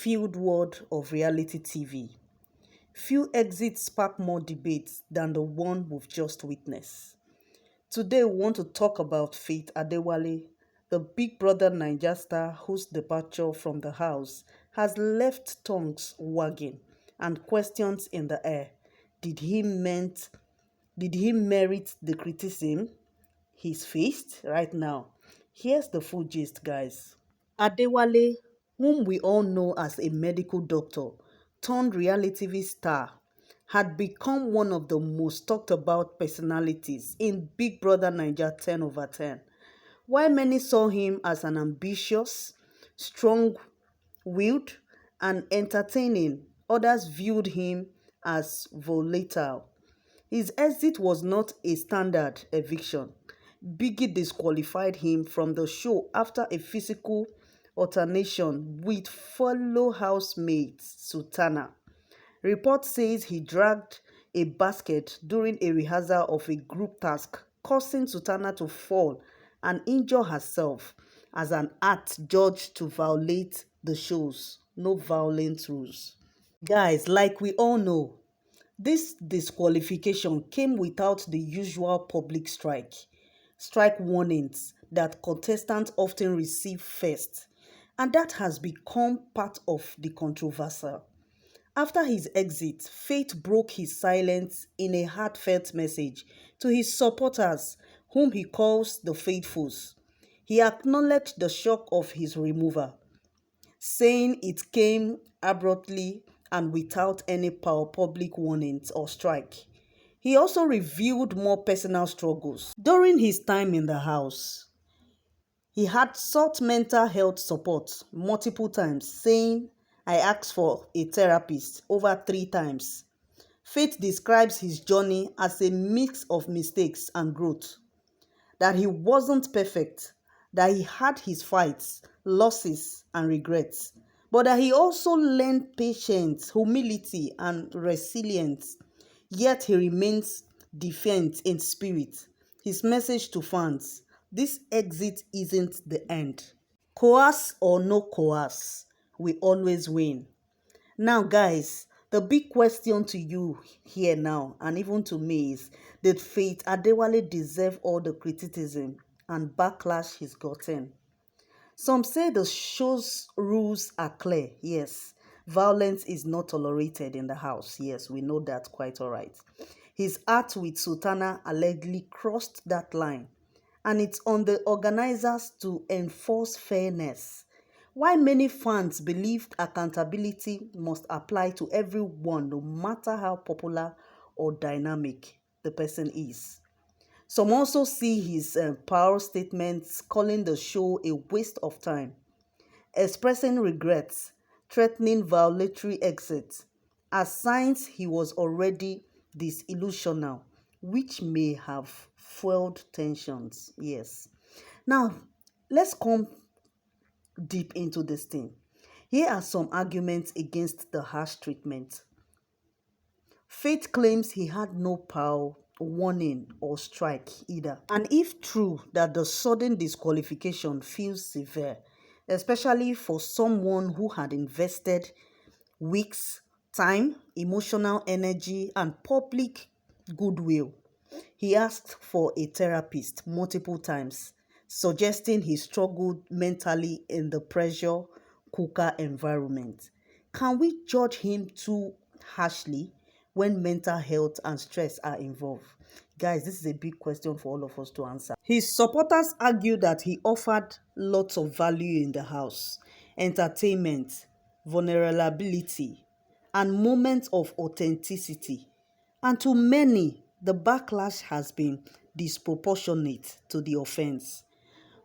hate-filled world of reality TV, few exits spark more debates than the one we've just witnessed. Today, we want to talk about Faith Adewale, the Big Brother Naija star whose departure from the house has left tongues wagging and questions in the air. Did he meant did he merit the criticism he's faced right now? Here's the full gist, guys. Adewale, whom we all know as a medical doctor turned reality TV star, had become one of the most talked about personalities in Big Brother Naija 10 over 10. While many saw him as an ambitious, strong-willed, and entertaining, others viewed him as volatile. His exit was not a standard eviction. Biggie disqualified him from the show after a physical alternation with fellow housemate Sultana. Report says he dragged a basket during a rehearsal of a group task, causing Sultana to fall and injure herself as an act judged to violate the show's no violence rules. Guys, like we all know, this disqualification came without the usual public strike warnings that contestants often receive first, and that has become part of the controversy. After his exit, Faith broke his silence in a heartfelt message to his supporters, whom he calls the Faithfuls. He acknowledged the shock of his removal, saying it came abruptly and without any public warnings or strike. He also revealed more personal struggles. During his time in the house, he had sought mental health support multiple times, saying, "I asked for a therapist over 3 times." Faith describes his journey as a mix of mistakes and growth, that he wasn't perfect, that he had his fights, losses, and regrets, but that he also learned patience, humility, and resilience. Yet he remains defiant in spirit. His message to fans: this exit isn't the end. Coerce or no coerce, we always win. Now, guys, the big question to you here now, and even to me, is: did Faith Adewale deserve all the criticism and backlash he's gotten? Some say the show's rules are clear. Yes, violence is not tolerated in the house. Yes, we know that quite all right. His act with Sultana allegedly crossed that line, and it's on the organizers to enforce fairness. While many fans believe accountability must apply to everyone, no matter how popular or dynamic the person is. Some also see his power statements calling the show a waste of time, expressing regrets, threatening violatory exits, as signs he was already disillusional, which may have fueled tensions. Yes. Now, let's come deep into this thing. Here are some arguments against the harsh treatment. Faith claims he had no power, warning, or strike either. And if true that the sudden disqualification feels severe, especially for someone who had invested weeks, time, emotional energy, and public goodwill, he asked for a therapist multiple times, suggesting he struggled mentally in the pressure cooker environment. Can we judge him too harshly when mental health and stress are involved? Guys, this is a big question for all of us to answer. His supporters argue that he offered lots of value in the house: entertainment, vulnerability, and moments of authenticity. And to many, the backlash has been disproportionate to the offense.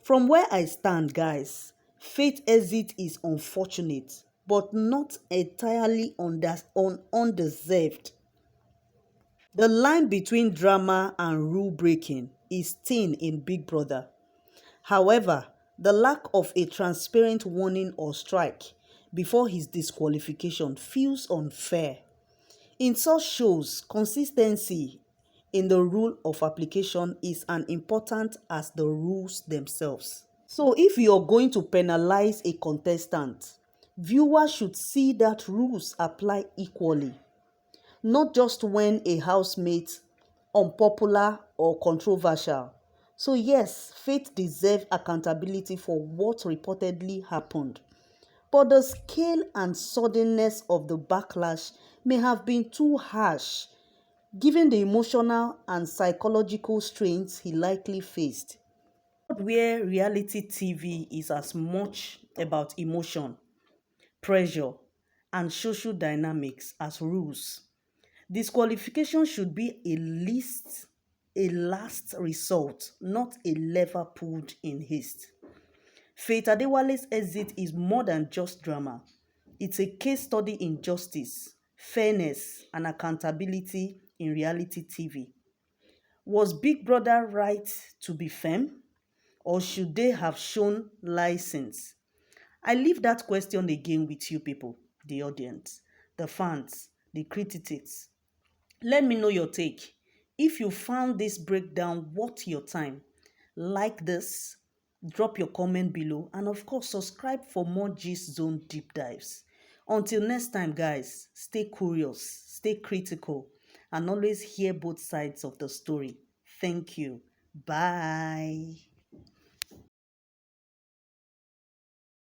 From where I stand, guys, Faith exit is unfortunate, but not entirely undeserved. The line between drama and rule breaking is thin in Big Brother. However, the lack of a transparent warning or strike before his disqualification feels unfair. In such shows, consistency in the rule of application is as important as the rules themselves. So if you're going to penalize a contestant Viewers should see that rules apply equally, not just when a housemate unpopular or controversial. So yes, Faith deserves accountability for what reportedly happened. But the scale and suddenness of the backlash may have been too harsh, given the emotional and psychological strains he likely faced. Where reality TV is as much about emotion, pressure, and social dynamics as rules, disqualification should be a last resort, not a lever pulled in haste. Faith Adewale's exit is more than just drama. It's a case study in justice, fairness, and accountability in reality TV. Was Big Brother right to be firm, or should they have shown license? I leave that question again with you people, the audience, the fans, the critics. Let me know your take. If you found this breakdown worth your time, like this, drop your comment below, and of course, subscribe for more Gist Zone deep dives. Until next time, guys, stay curious, stay critical, and always hear both sides of the story. Thank you. Bye.